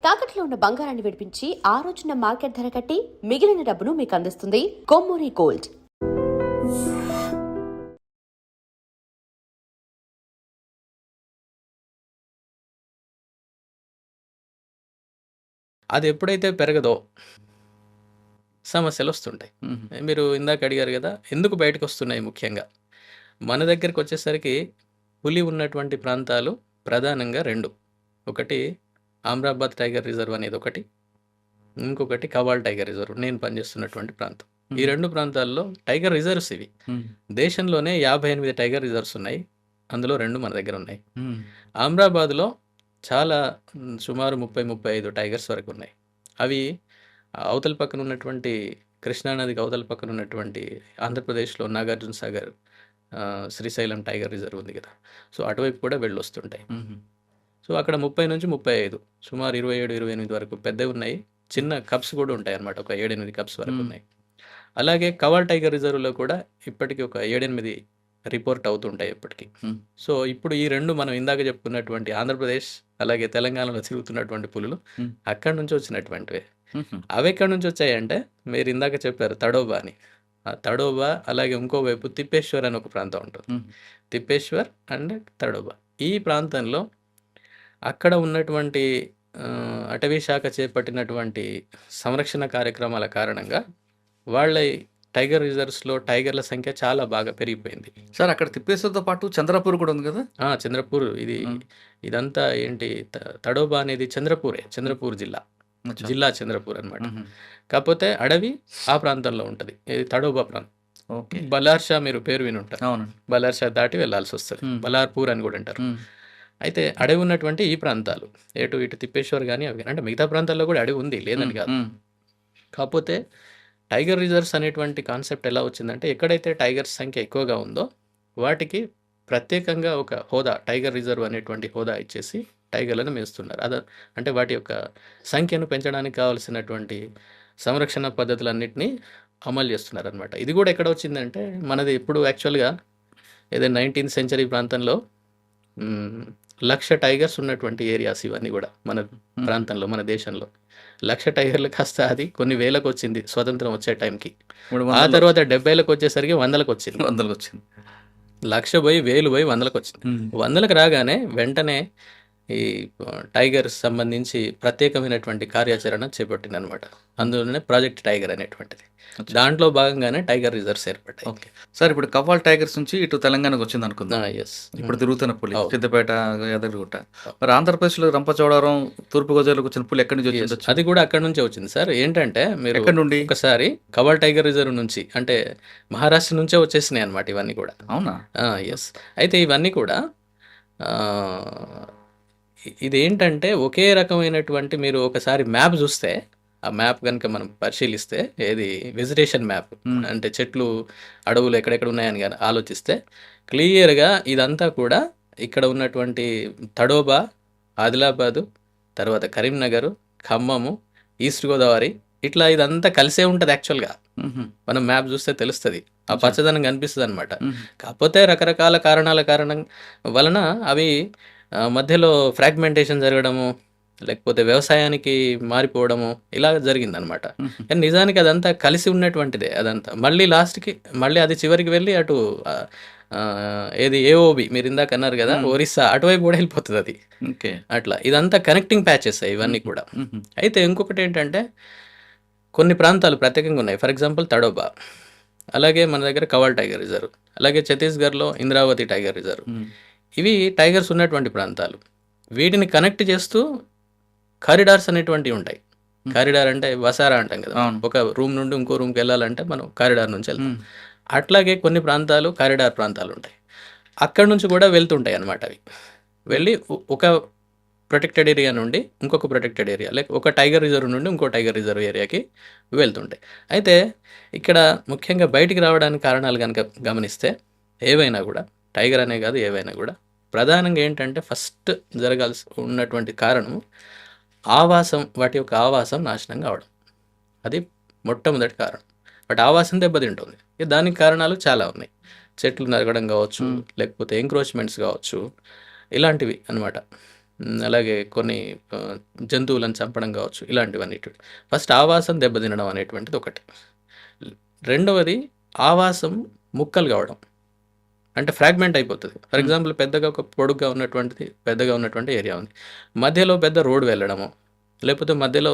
తాకట్లో ఉన్న బంగారాన్ని విడిపించి ఆ రోజున మార్కెట్ ధర కట్టి మిగిలిన డబ్బును మీకు అందిస్తుంది కొమ్మూరి గోల్డ్. అది ఎప్పుడైతే పెరగదో సమస్యలు వస్తుంటాయి. మీరు ఇందాక అడిగారు కదా, ఎందుకు బయటకు వస్తున్నాయి ముఖ్యంగా. మన దగ్గరికి వచ్చేసరికి పులి ఉన్నటువంటి ప్రాంతాలు ప్రధానంగా రెండు. ఒకటి అమ్రాబాద్ టైగర్ రిజర్వ్ అనేది ఒకటి, ఇంకొకటి కవాల్ టైగర్ రిజర్వ్, నేను పనిచేస్తున్నటువంటి ప్రాంతం. ఈ రెండు ప్రాంతాల్లో టైగర్ రిజర్వ్స్ ఇవి. దేశంలోనే 58 టైగర్ రిజర్వ్స్ ఉన్నాయి, అందులో రెండు మన దగ్గర ఉన్నాయి. అమ్రాబాద్లో చాలా సుమారు 30-35 టైగర్స్ వరకు ఉన్నాయి. అవి అవతల పక్కన ఉన్నటువంటి కృష్ణానదికి అవతల పక్కన ఉన్నటువంటి ఆంధ్రప్రదేశ్లో నాగార్జున సాగర్, శ్రీశైలం టైగర్ రిజర్వ్ ఉంది కదా, సో అటువైపు కూడా వెళ్ళొస్తుంటాయి. సో అక్కడ 30-35 సుమారు 27-28 వరకు పెద్దవి ఉన్నాయి. చిన్న కప్స్ కూడా ఉంటాయి అన్నమాట, ఒక 7-8 కప్స్ వరకు ఉన్నాయి. అలాగే కవాల్ టైగర్ రిజర్వ్లో కూడా ఇప్పటికీ ఒక 7-8 రిపోర్ట్ అవుతుంటాయి ఇప్పటికీ. సో ఇప్పుడు ఈ రెండు మనం ఇందాక చెప్పుకున్నటువంటి ఆంధ్రప్రదేశ్ అలాగే తెలంగాణలో తిరుగుతున్నటువంటి పులులు అక్కడి నుంచి వచ్చినటువంటివే. అవి ఎక్కడి నుంచి వచ్చాయంటే, మీరు ఇందాక చెప్పారు తడోబా అని. ఆ తడోబా, అలాగే ఇంకోవైపు తిప్పేశ్వర్ అని ఒక ప్రాంతం ఉంటుంది. తిప్పేశ్వర్ అండ్ తడోబా, ఈ ప్రాంతంలో అక్కడ ఉన్నటువంటి అటవీ శాఖ చేపట్టినటువంటి సంరక్షణ కార్యక్రమాల కారణంగా వాళ్ళ టైగర్ రిజర్వ్స్లో టైగర్ల సంఖ్య చాలా బాగా పెరిగిపోయింది. సార్ అక్కడ తిప్పేశ్వర్తో పాటు చంద్రపూర్ కూడా ఉంది కదా. చంద్రపూర్, ఇదంతా ఏంటి, తడోబా అనేది చంద్రపూర్ జిల్లా చంద్రపూర్ అనమాట. కాకపోతే అడవి ఆ ప్రాంతంలో ఉంటుంది, ఇది తడోబా ప్రాంతం. బలార్షా, మీరు పేరు విని ఉంటారు. బలార్షా దాటి వెళ్ళాల్సి వస్తుంది, బలార్పూర్ అని కూడా అంటారు. అయితే అడవి ఉన్నటువంటి ఈ ప్రాంతాలు ఇటు తిప్పేశ్వర్ కానీ అవి, అంటే మిగతా ప్రాంతాల్లో కూడా అడవి ఉంది, లేదని కాదు. కాకపోతే టైగర్ రిజర్వ్స్ అనేటువంటి కాన్సెప్ట్ ఎలా వచ్చిందంటే, ఎక్కడైతే టైగర్స్ సంఖ్య ఎక్కువగా ఉందో వాటికి ప్రత్యేకంగా ఒక హోదా, టైగర్ రిజర్వ్ అనేటువంటి హోదా ఇచ్చేసి టైగర్లను మేస్తున్నారు. అంటే వాటి యొక్క సంఖ్యను పెంచడానికి కావాల్సినటువంటి సంరక్షణ పద్ధతులన్నింటినీ అమలు చేస్తున్నారు అనమాట. ఇది కూడా ఎక్కడ వచ్చిందంటే, మనది ఇప్పుడు యాక్చువల్గా ఏదో 19th సెంచరీ ప్రాంతంలో 1,00,000 టైగర్స్ ఉన్నటువంటి ఏరియాస్ ఇవన్నీ కూడా మన ప్రాంతంలో, మన దేశంలో 1,00,000 టైగర్లు కాస్త అది కొన్ని వేలకు వచ్చింది స్వతంత్రం వచ్చే టైంకి. ఆ తర్వాత 70లకు వచ్చేసరికి 100లకు వచ్చింది. 1,00,000 పోయి 1,000 పోయి 100లకు వచ్చింది. 100లకు రాగానే వెంటనే ఈ టైగర్స్ సంబంధించి ప్రత్యేకమైనటువంటి కార్యాచరణ చేపట్టింది అనమాట. అందులోనే ప్రాజెక్ట్ టైగర్ అనేటువంటిది, దాంట్లో భాగంగానే టైగర్ రిజర్వ్స్ ఏర్పడ్డాయి. ఓకే సార్, ఇప్పుడు కవ్వాల్ టైగర్స్ నుంచి ఇటు తెలంగాణకు వచ్చింది అనుకుందాం. ఇప్పుడు తిరుగుతున్న పులి సిద్దిపేట, యాదగిరిగుట్ట. మరి ఆంధ్రప్రదేశ్లో రంపచోడవరం, తూర్పుగోదావరికి వచ్చిన పులి ఎక్కడి నుంచి వచ్చింది? అది కూడా అక్కడ నుంచే వచ్చింది సార్. ఏంటంటే, మీరు ఎక్కడి నుండి ఒకసారి కవ్వాల్ టైగర్ రిజర్వ్ నుంచి, అంటే మహారాష్ట్ర నుంచే వచ్చేసినాయి అనమాట ఇవన్నీ కూడా. అవునా? ఎస్. అయితే ఇవన్నీ కూడా ఇదేంటంటే ఒకే రకమైనటువంటి, మీరు ఒకసారి మ్యాప్ చూస్తే, ఆ మ్యాప్ కనుక మనం పరిశీలిస్తే, ఏది వెజిటేషన్ మ్యాప్, అంటే చెట్లు అడవులు ఎక్కడెక్కడ ఉన్నాయని కానీ ఆలోచిస్తే క్లియర్గా ఇదంతా కూడా ఇక్కడ ఉన్నటువంటి తడోబా, ఆదిలాబాదు, తర్వాత కరీంనగర్, ఖమ్మము, ఈస్ట్ గోదావరి, ఇట్లా ఇదంతా కలిసే ఉంటుంది యాక్చువల్గా. మనం మ్యాప్ చూస్తే తెలుస్తుంది, ఆ పచ్చదనం కనిపిస్తుంది అనమాట. కాకపోతే రకరకాల కారణం వలన అవి మధ్యలో ఫ్రాగ్మెంటేషన్ జరగడము, లేకపోతే వ్యవసాయానికి మారిపోవడము, ఇలా జరిగిందనమాట. కానీ నిజానికి అదంతా కలిసి ఉన్నటువంటిదే. అదంతా మళ్ళీ లాస్ట్కి, మళ్ళీ అది చివరికి వెళ్ళి అటు ఏది ఏఓబి, మీరు ఇందాక అన్నారు కదా, ఒరిస్సా, అటువైపు కూడా వెళ్ళిపోతుంది అది. అట్లా ఇదంతా కనెక్టింగ్ ప్యాచెస్ ఇవన్నీ కూడా. అయితే ఇంకొకటి ఏంటంటే, కొన్ని ప్రాంతాలు ప్రత్యేకంగా ఉన్నాయి. ఫర్ ఎగ్జాంపుల్ తడోబా, అలాగే మన దగ్గర కవాల్ టైగర్ రిజర్వ్, అలాగే ఛత్తీస్గఢ్లో ఇంద్రావతి టైగర్ రిజర్వ్. ఇవి టైగర్స్ ఉన్నటువంటి ప్రాంతాలు. వీటిని కనెక్ట్ చేస్తూ కారిడార్స్ అనేటువంటివి ఉంటాయి. కారిడార్ అంటే వసారా అంటాం కదా, ఒక రూమ్ నుండి ఇంకో రూమ్కి వెళ్ళాలంటే మనం కారిడార్ నుంచి వెళ్తాం. అట్లాగే కొన్ని ప్రాంతాలు కారిడార్ ప్రాంతాలు ఉంటాయి, అక్కడ నుంచి కూడా వెళ్తుంటాయి అన్నమాట. అవి వెళ్ళి ఒక ప్రొటెక్టెడ్ ఏరియా నుండి ఇంకొక ప్రొటెక్టెడ్ ఏరియా, లేక ఒక టైగర్ రిజర్వ్ నుండి ఇంకో టైగర్ రిజర్వ్ ఏరియాకి వెళ్తుంటాయి. అయితే ఇక్కడ ముఖ్యంగా బయటికి రావడానికి కారణాలు కనుక గమనిస్తే, ఏవైనా కూడా, టైగర్ అనే కాదు ఏవైనా కూడా, ప్రధానంగా ఏంటంటే ఫస్ట్ జరగాల్సి ఉన్నటువంటి కారణం ఆవాసం, వాటి యొక్క ఆవాసం నాశనం కావడం. అది మొట్టమొదటి కారణం. వాటి ఆవాసం దెబ్బతింటుంది. దానికి కారణాలు చాలా ఉన్నాయి. చెట్లు నరగడం కావచ్చు, లేకపోతే ఎంక్రోచ్మెంట్స్ కావచ్చు, ఇలాంటివి అనమాట. అలాగే కొన్ని జంతువులను చంపడం కావచ్చు, ఇలాంటివన్నీ. ఫస్ట్ ఆవాసం దెబ్బతినడం అనేటువంటిది ఒకటి. రెండవది ఆవాసం ముక్కలు కావడం, అంటే ఫ్రాగ్మెంట్ అయిపోతుంది. ఫర్ ఎగ్జాంపుల్ పెద్దగా ఒక పొడుగ్గా ఉన్నటువంటి ఏరియా ఉంది, మధ్యలో పెద్ద రోడ్ వెళ్ళడము, లేకపోతే మధ్యలో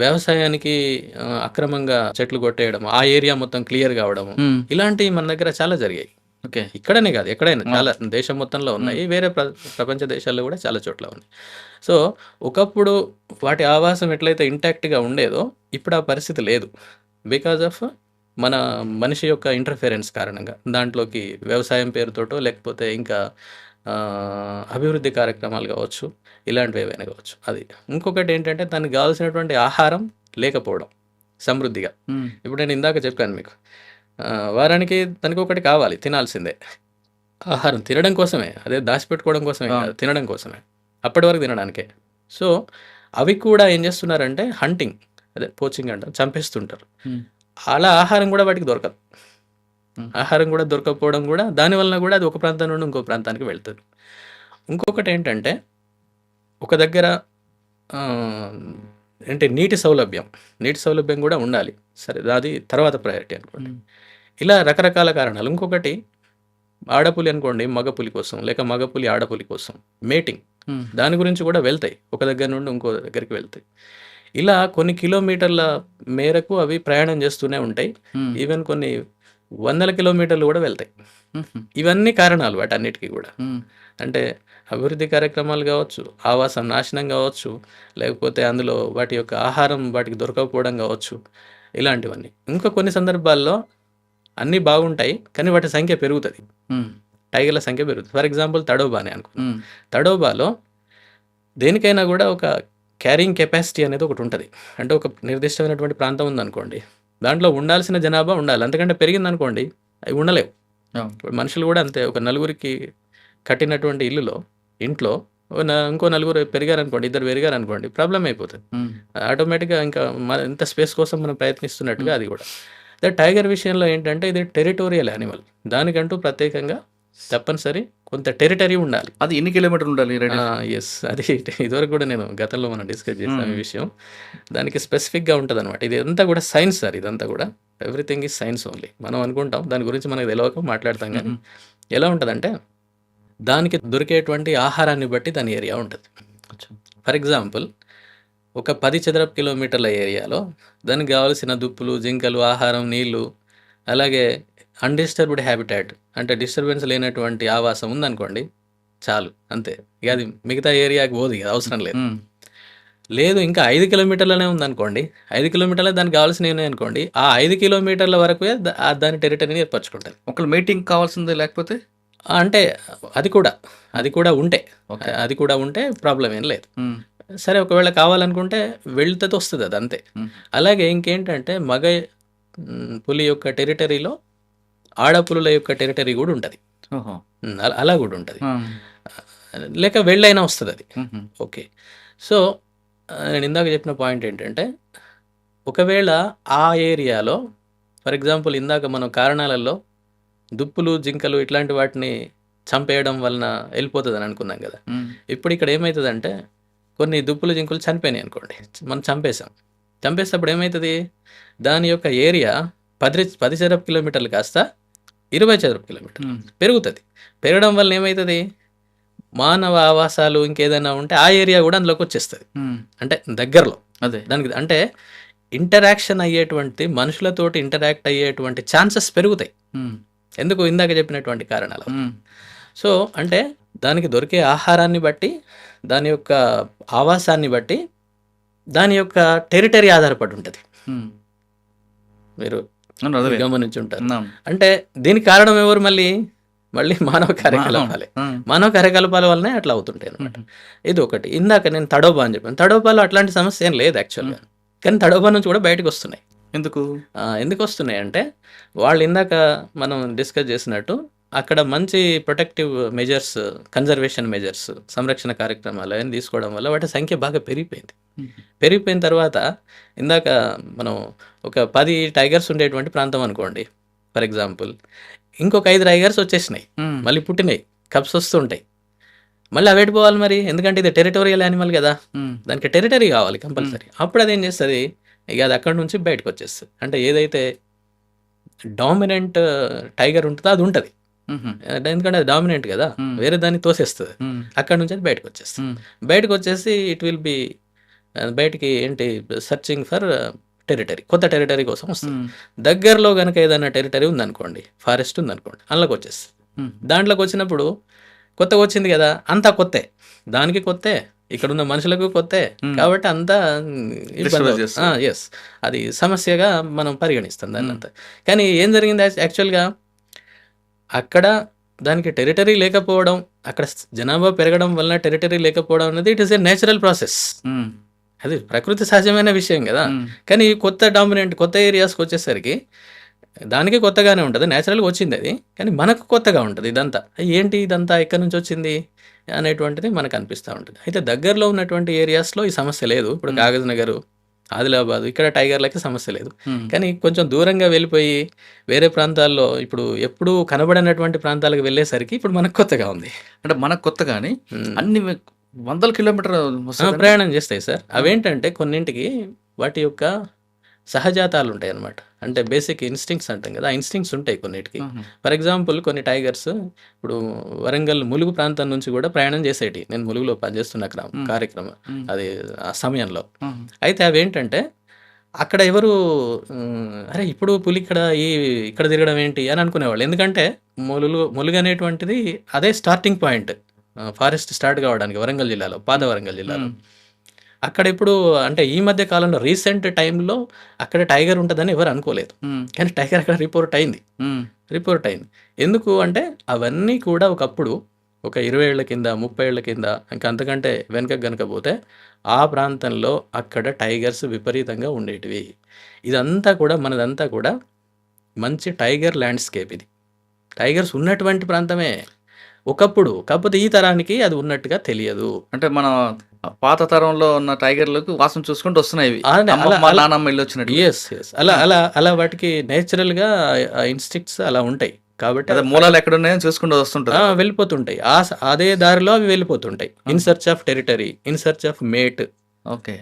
వ్యవసాయానికి అక్రమంగా చెట్లు కొట్టేయడం, ఆ ఏరియా మొత్తం క్లియర్ కావడము, ఇలాంటివి మన దగ్గర చాలా జరిగాయి. ఓకే. ఇక్కడనే కాదు, ఎక్కడైనా చాలా దేశం మొత్తంలో ఉన్నాయి, వేరే ప్రపంచ దేశాల్లో కూడా చాలా చోట్ల ఉన్నాయి. సో ఒకప్పుడు వాటి ఆవాసం ఎట్లయితే ఇంటాక్ట్గా ఉండేదో ఇప్పుడు ఆ పరిస్థితి లేదు. బికాజ్ ఆఫ్ మన మనిషి యొక్క ఇంటర్ఫిరెన్స్ కారణంగా, దాంట్లోకి వ్యవసాయం పేరుతోటో లేకపోతే ఇంకా అభివృద్ధి కార్యక్రమాలు కావచ్చు, ఇలాంటివి ఏవైనా కావచ్చు. అది ఇంకొకటి ఏంటంటే దానికి కావాల్సినటువంటి ఆహారం లేకపోవడం సమృద్ధిగా. ఇప్పుడు నేను ఇందాక చెప్పాను మీకు, వారానికి దానికి ఒకటి కావాలి, తినాల్సిందే ఆహారం, తినడం కోసమే, అదే దాచిపెట్టుకోవడం కోసమే కాదు, తినడం కోసమే, అప్పటి వరకు తినడానికే. సో అవి కూడా ఏం చేస్తున్నారంటే హంటింగ్, అదే పోచింగ్ అంటారు, చంపేస్తుంటారు. అలా ఆహారం కూడా వాటికి దొరకదు. ఆహారం కూడా దొరకకపోవడం కూడా దానివల్ల కూడా అది ఒక ప్రాంతం నుండి ఇంకో ప్రాంతానికి వెళ్తుంది. ఇంకొకటి ఏంటంటే ఒక దగ్గర అంటే నీటి సౌలభ్యం కూడా ఉండాలి. సరే, అది తర్వాత ప్రయారిటీ అనుకోండి. ఇలా రకరకాల కారణాలు. ఇంకొకటి ఆడపులి అనుకోండి, మగపులి కోసం, లేక మగపులి ఆడపులి కోసం మేటింగ్, దాని గురించి కూడా వెళ్తాయి, ఒక దగ్గర నుండి ఇంకో దగ్గరికి వెళ్తాయి. ఇలా కొన్ని కిలోమీటర్ల మేరకు అవి ప్రయాణం చేస్తూనే ఉంటాయి. ఈవెన్ కొన్ని వందల కిలోమీటర్లు కూడా వెళ్తాయి. ఇవన్నీ కారణాలు వాటన్నిటికీ కూడా. అంటే అభివృద్ధి కార్యక్రమాలు కావచ్చు, ఆవాసం నాశనం కావచ్చు, లేకపోతే అందులో వాటి యొక్క ఆహారం వాటికి దొరకకపోవడం కావచ్చు, ఇలాంటివన్నీ. ఇంకా కొన్ని సందర్భాల్లో అన్నీ బాగుంటాయి కానీ వాటి సంఖ్య పెరుగుతుంది, టైగర్ల సంఖ్య పెరుగుతుంది. ఫర్ ఎగ్జాంపుల్ తడోబానే అనుకున్నాం. తడోబాలో దేనికైనా కూడా ఒక క్యారింగ్ కెపాసిటీ అనేది ఒకటి ఉంటుంది. అంటే ఒక నిర్దిష్టమైనటువంటి ప్రాంతం ఉందనుకోండి, దాంట్లో ఉండాల్సిన జనాభా ఉండాలి, అంతకంటే పెరిగిందనుకోండి అవి ఉండలేవు. మనుషులు కూడా అంతే. ఒక నలుగురికి కట్టినటువంటి ఇంట్లో ఇంకో నలుగురు పెరిగారనుకోండి, ఇద్దరు పెరిగారనుకోండి, ప్రాబ్లం అయిపోతుంది ఆటోమేటిక్గా. ఇంకా ఇంత స్పేస్ కోసం మనం ప్రయత్నిస్తున్నట్టుగా అది కూడా. అదే టైగర్ విషయంలో ఏంటంటే ఇది టెరిటోరియల్ యానిమల్, దానికంటూ ప్రత్యేకంగా తప్పనిసరి కొంత టెరిటరీ ఉండాలి. అది ఎన్ని కిలోమీటర్లు ఉండాలి? ఎస్, అది ఇదివరకు కూడా నేను గతంలో మనం డిస్కస్ చేసాం ఈ విషయం. దానికి స్పెసిఫిక్గా ఉంటుంది అనమాట. ఇది అంతా కూడా సైన్స్ సార్, ఇదంతా కూడా ఎవ్రీథింగ్ ఈజ్ సైన్స్ ఓన్లీ. మనం అనుకుంటాం దాని గురించి మనకు తెలియక మాట్లాడతాం, కానీ ఎలా ఉంటుందంటే దానికి దొరికేటువంటి ఆహారాన్ని బట్టి దాని ఏరియా ఉంటుంది. ఫర్ ఎగ్జాంపుల్ ఒక 10 చదరపు కిలోమీటర్ల ఏరియాలో దానికి కావాల్సిన దుప్పులు, జింకలు, ఆహారం, నీళ్లు, అలాగే అన్డిస్టర్బ్డ్ హ్యాబిటాట్, అంటే డిస్టర్బెన్స్ లేనటువంటి ఆవాసం ఉందనుకోండి, చాలు, అంతే. ఇక అది మిగతా ఏరియాకి పోదు, ఇక అవసరం లేదు. ఇంకా 5 కిలోమీటర్లనే ఉందనుకోండి, 5 కిలోమీటర్లే దానికి కావాల్సినవి ఉన్నాయి అనుకోండి, ఆ 5 కిలోమీటర్ల వరకు దాని టెరిటరీని ఏర్పరచుకుంటుంది. ఒకళ్ళు మీటింగ్ కావాల్సిందే, లేకపోతే అంటే అది కూడా ఉంటే ప్రాబ్లం ఏం లేదు. సరే, ఒకవేళ కావాలనుకుంటే వెళ్తే వస్తుంది, అది అంతే. అలాగే ఇంకేంటంటే మగ పులి యొక్క టెరిటరీలో ఆడపులుల యొక్క టెరిటరీ కూడా ఉంటుంది, అలా కూడా ఉంటుంది. లేక వెళ్ళైనా వస్తుంది అది. ఓకే, సో నేను ఇందాక చెప్పిన పాయింట్ ఏంటంటే ఒకవేళ ఆ ఏరియాలో ఫర్ ఎగ్జాంపుల్ ఇందాక మనం కారణాలలో దుప్పులు, జింకలు ఇట్లాంటి వాటిని చంపేయడం వలన వెళ్ళిపోతుంది అని అనుకున్నాం కదా. ఇప్పుడు ఇక్కడ ఏమవుతుందంటే కొన్ని దుప్పులు, జింకలు చనిపోయినాయి అనుకోండి, మనం చంపేసేటప్పుడు ఏమవుతుంది, దాని యొక్క ఏరియా 10 చదరపు కిలోమీటర్లు కాస్త 20 చదరపు కిలోమీటర్లు పెరుగుతుంది. పెరగడం వల్ల ఏమవుతుంది, మానవ ఆవాసాలు ఇంకేదైనా ఉంటే ఆ ఏరియా కూడా అందులోకి వచ్చేస్తుంది, అంటే దగ్గరలో. అదే దానికి అంటే ఇంటరాక్షన్ అయ్యేటువంటి, మనుషులతోటి ఇంటరాక్ట్ అయ్యేటువంటి ఛాన్సెస్ పెరుగుతాయి. ఎందుకు, ఇందాక చెప్పినటువంటి కారణాలు. సో అంటే దానికి దొరికే ఆహారాన్ని బట్టి, దాని యొక్క ఆవాసాన్ని బట్టి, దాని యొక్క టెరిటరీ ఆధారపడి ఉంటుంది. మీరు గమనించుంటారు. అంటే దీనికి కారణం ఎవరు, మళ్ళీ మానవ కార్యకలాపాల వల్లనే అట్లా అవుతుంటాయి అనమాట. ఇది ఒకటి. ఇందాక నేను తడోబా అని చెప్పాను, తడోబాలో అట్లాంటి సమస్య ఏం లేదు యాక్చువల్గా, కానీ తడోబా నుంచి కూడా బయటకు వస్తున్నాయి. ఎందుకు వస్తున్నాయి అంటే వాళ్ళు ఇందాక మనం డిస్కస్ చేసినట్టు అక్కడ మంచి ప్రొటెక్టివ్ మెజర్స్, కన్జర్వేషన్ మెజర్స్, సంరక్షణ కార్యక్రమాలు అవన్నీ తీసుకోవడం వల్ల వాటి సంఖ్య బాగా పెరిగిపోయిన తర్వాత ఇందాక మనం ఒక 10 టైగర్స్ ఉండేటువంటి ప్రాంతం అనుకోండి ఫర్ ఎగ్జాంపుల్, ఇంకొక 5 టైగర్స్ వచ్చేసినాయి, మళ్ళీ పుట్టినాయి, కప్స్ వస్తుంటాయి. మళ్ళీ అవేటి పోవాలి మరి, ఎందుకంటే ఇది టెరిటోరియల్ యానిమల్ కదా, ఉమ్, దానికి టెరిటరీ కావాలి కంపల్సరీ. అప్పుడు అదేం చేస్తుంది, ఇక అది అక్కడ నుంచి బయటకు వచ్చేస్తుంది. అంటే ఏదైతే డామినెంట్ టైగర్ ఉంటుందో అది ఉంటుంది, ఉహు, ఎందుకంటే అది డామినెంట్ కదా, Hmm. వేరే దాన్ని తోసేస్తుంది. ఉమ్, అక్కడ నుంచి అది బయటకు వచ్చేస్తుంది. ఉమ్, బయటకు వచ్చేసి ఇట్ విల్ బి బయటికి ఏంటి సర్చింగ్ ఫర్ టెరిటరీ, కొత్త టెరిటరీ కోసం వస్తుంది. ఉమ్, దగ్గరలో కనుక ఏదైనా టెరిటరీ ఉందనుకోండి, ఫారెస్ట్ ఉందనుకోండి, అందులోకి వచ్చేస్తుంది. ఉమ్, దాంట్లోకి వచ్చినప్పుడు కొత్తగా వచ్చింది కదా, అంతా కొత్తే, దానికి కొత్తే, ఇక్కడ ఉన్న మనుషులకు కొత్తే, Hmm. కాబట్టి అంతా Disturb చేస్తుంది. ఎస్, అది సమస్యగా మనం పరిగణిస్తాం దాన్ని అంతా. కానీ ఏం జరిగింది యాక్చువల్గా, అక్కడ దానికి టెరిటరీ లేకపోవడం, అక్కడ జనాభా పెరగడం వలన టెరిటరీ లేకపోవడం అనేది it is a natural process, um, అది ప్రకృతి సహజమైన విషయం కదా. ఉమ్, కానీ ఈ కొత్త డామినెంట్ కొత్త ఏరియాస్కి వచ్చేసరికి దానికి కొత్తగానే ఉంటుంది, నేచురల్గా వచ్చింది అది, కానీ మనకు కొత్తగా ఉంటుంది ఇదంతా. ఏంటి ఇదంతా ఎక్కడి నుంచి వచ్చింది అనేటువంటిది మనకు అనిపిస్తూ ఉంటుంది. అయితే దగ్గరలో ఉన్నటువంటి ఏరియాస్లో ఈ సమస్య లేదు. ఇప్పుడు కాగజ్ నగర్, ఆదిలాబాద్, ఇక్కడ టైగర్లకి సమస్య లేదు. ఉమ్, కానీ కొంచెం దూరంగా వెళ్ళిపోయి వేరే ప్రాంతాల్లో, ఇప్పుడు ఎప్పుడూ కనబడనటువంటి ప్రాంతాలకు వెళ్ళేసరికి ఇప్పుడు మనకు కొత్తగా ఉంది. అంటే మనకు కొత్త కానీ ఉమ్. అన్ని వందల కిలోమీటర్ ప్రయాణం చేస్తాయి సార్. అవేంటంటే కొన్నింటికి వాటి యొక్క సహజాతాలు ఉంటాయి అన్నమాట. అంటే బేసిక్ ఇన్స్టింక్ట్స్ అంటాం కదా, ఆ ఇన్స్టింక్ట్స్ ఉంటాయి కొన్నిటికి. ఫర్ ఎగ్జాంపుల్ కొన్ని టైగర్స్ ఇప్పుడు వరంగల్ ములుగు ప్రాంతం నుంచి కూడా ప్రయాణం చేసేటి. నేను ములుగులో పనిచేస్తున్న కార్యక్రమం అది ఆ సమయంలో. అయితే అవి ఏంటంటే అక్కడ ఎవరు అరే ఇప్పుడు పులి ఇక్కడ తిరగడం ఏంటి అని అనుకునేవాళ్ళు. ఎందుకంటే ములుగు అనేటువంటిది అదే స్టార్టింగ్ పాయింట్ ఫారెస్ట్ స్టార్ట్ కావడానికి వరంగల్ జిల్లాలో, పాత వరంగల్ జిల్లాలో. అక్కడ ఇప్పుడు అంటే ఈ మధ్య కాలంలో రీసెంట్ టైంలో అక్కడ టైగర్ ఉంటుందని ఎవరు అనుకోలేదు, కానీ టైగర్ అక్కడ రిపోర్ట్ అయింది. ఎందుకు అంటే అవన్నీ కూడా ఒకప్పుడు ఒక 20 ఏళ్ల కింద, 30 ఏళ్ల కింద, ఇంకా అంతకంటే వెనక గనక పోతే ఆ ప్రాంతంలో అక్కడ టైగర్స్ విపరీతంగా ఉండేటివి. ఇదంతా కూడా మనదంతా కూడా మంచి టైగర్ ల్యాండ్స్కేప్. ఇది టైగర్స్ ఉన్నటువంటి ప్రాంతమే ఒకప్పుడు, కాకపోతే ఈ తరానికి అది ఉన్నట్టుగా తెలియదు. అంటే మన పాత తరంలో ఉన్న టైగర్లకు వాసన చూసుకుంటూ వస్తున్నాయి ఇవి. అమ్మమ్మ, నానమ్మ ఇల్లు వచ్చినట్టు. ఎస్ అలా వాటికి నేచురల్గా ఇన్స్టింక్ట్స్ అలా ఉంటాయి. కాబట్టి అదే మూలాలు ఎక్కడ ఉన్నాయో చూసుకుంటూ వస్తుంటారు. వెళ్ళిపోతుంటాయి, అదే దారిలో అవి వెళ్ళిపోతుంటాయి. In search of territory, in search of mate. Okay.